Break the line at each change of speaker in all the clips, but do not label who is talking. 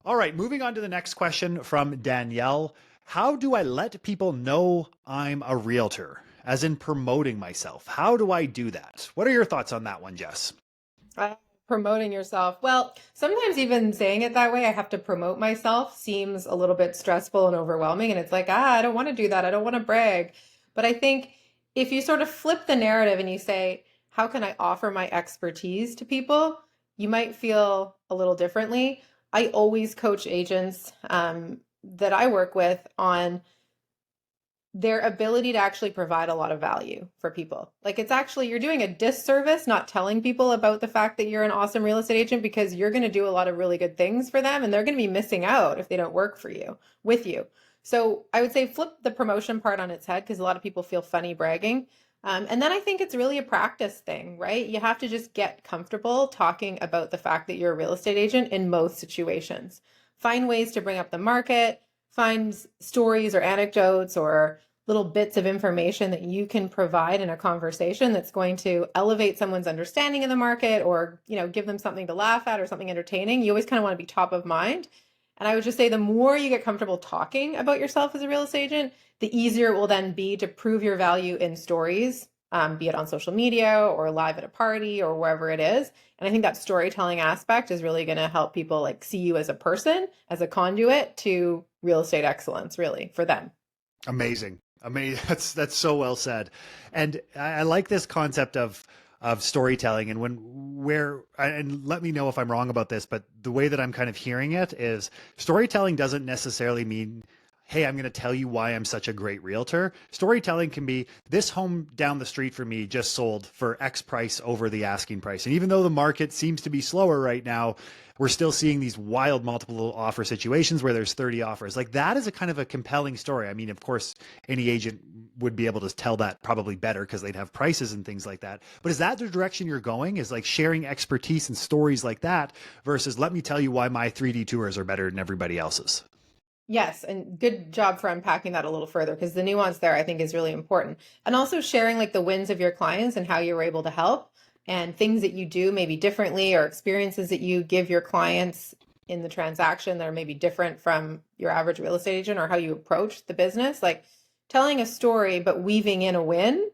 All right, moving on to the next question from Danielle. How do I let people know I'm a realtor? As in promoting myself. How do I do that? What are your thoughts on that one, Jess?
Uh, Promoting yourself. Well, sometimes even saying it that way, I have to promote myself, seems a little bit stressful and overwhelming. And it's like, I don't want to do that. I don't want to brag. But I think if you sort of flip the narrative and you say, how can I offer my expertise to people? You might feel a little differently. I always coach agents that I work with on their ability to actually provide a lot of value for people. Like it's actually, you're doing a disservice not telling people about the fact that you're an awesome real estate agent because you're going to do a lot of really good things for them and they're going to be missing out if they don't work for you, with you. So I would say flip the promotion part on its head because a lot of people feel funny bragging. And then I think it's really a practice thing, right? You have to just get comfortable talking about the fact that you're a real estate agent in most situations. Find ways to bring up the market, find stories or anecdotes or little bits of information that you can provide in a conversation that's going to elevate someone's understanding of the market or, give them something to laugh at or something entertaining. You always kind of want to be top of mind. And I would just say the more you get comfortable talking about yourself as a real estate agent, the easier it will then be to prove your value in stories, be it on social media or live at a party or wherever it is. And I think that storytelling aspect is really going to help people like see you as a person, as a conduit to real estate excellence, really, for them.
Amazing. Amazing. That's so well said. And I like this concept of storytelling and and let me know if I'm wrong about this, but the way that I'm kind of hearing it is storytelling doesn't necessarily mean, hey, I'm going to tell you why I'm such a great realtor. Storytelling can be, this home down the street from me just sold for X price over the asking price. And even though the market seems to be slower right now, we're still seeing these wild multiple offer situations where there's 30 offers. Like that is a kind of a compelling story. I mean, of course, any agent would be able to tell that probably better because they'd have prices and things like that. But is that the direction you're going? Is like sharing expertise and stories like that versus let me tell you why my 3D tours are better than everybody else's?
Yes, and good job for unpacking that a little further because the nuance there I think is really important. And also sharing like the wins of your clients and how you were able to help and things that you do maybe differently or experiences that you give your clients in the transaction that are maybe different from your average real estate agent or how you approach the business. Like telling a story but weaving in a win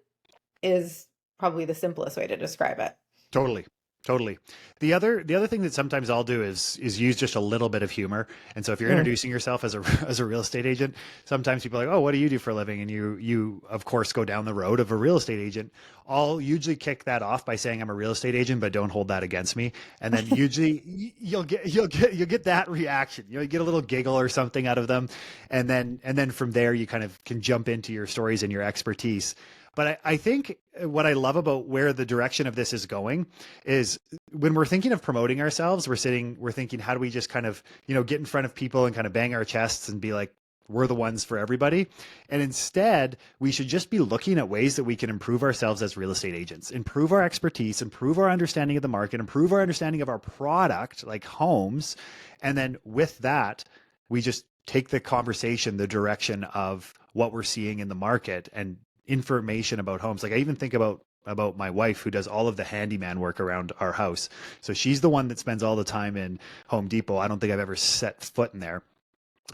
is probably the simplest way to describe it.
Totally. Totally. The other thing that sometimes I'll do is use just a little bit of humor. And so if you're
Mm.
introducing yourself as a as a real estate agent, sometimes people are like, "Oh, what do you do for a living?" And you of course go down the road of a real estate agent. I'll usually kick that off by saying I'm a real estate agent, but don't hold that against me. And then usually you'll get that reaction. You get a little giggle or something out of them. And then from there you kind of can jump into your stories and your expertise. But I think what I love about where the direction of this is going is when we're thinking of promoting ourselves, we're thinking, how do we just kind of, get in front of people and kind of bang our chests and be like, we're the ones for everybody. And instead, we should just be looking at ways that we can improve ourselves as real estate agents, improve our expertise, improve our understanding of the market, improve our understanding of our product, like homes. And then with that, we just take the conversation, the direction of what we're seeing in the market and information about homes. Like I even think about my wife who does all of the handyman work around our house. So she's the one that spends all the time in Home Depot. I don't think I've ever set foot in there.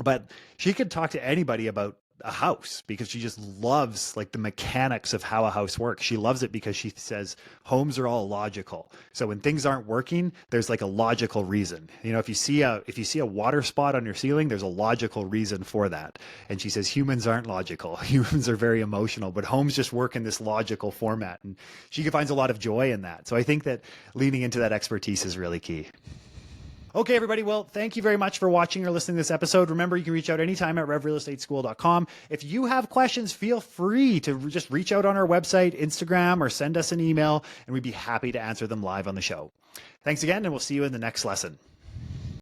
But she could talk to anybody about a house because she just loves like the mechanics of how a house works. She loves it because she says homes are all logical. So when things aren't working, there's like a logical reason. If you see a water spot on your ceiling, there's a logical reason for that. And she says humans aren't logical. Humans are very emotional, but homes just work in this logical format. And she finds a lot of joy in that. So I think that leaning into that expertise is really key. Okay, everybody. Well, thank you very much for watching or listening to this episode. Remember, you can reach out anytime at revrealestateschool.com. If you have questions, feel free to just reach out on our website, Instagram, or send us an email, and we'd be happy to answer them live on the show. Thanks again, and we'll see you in the next lesson.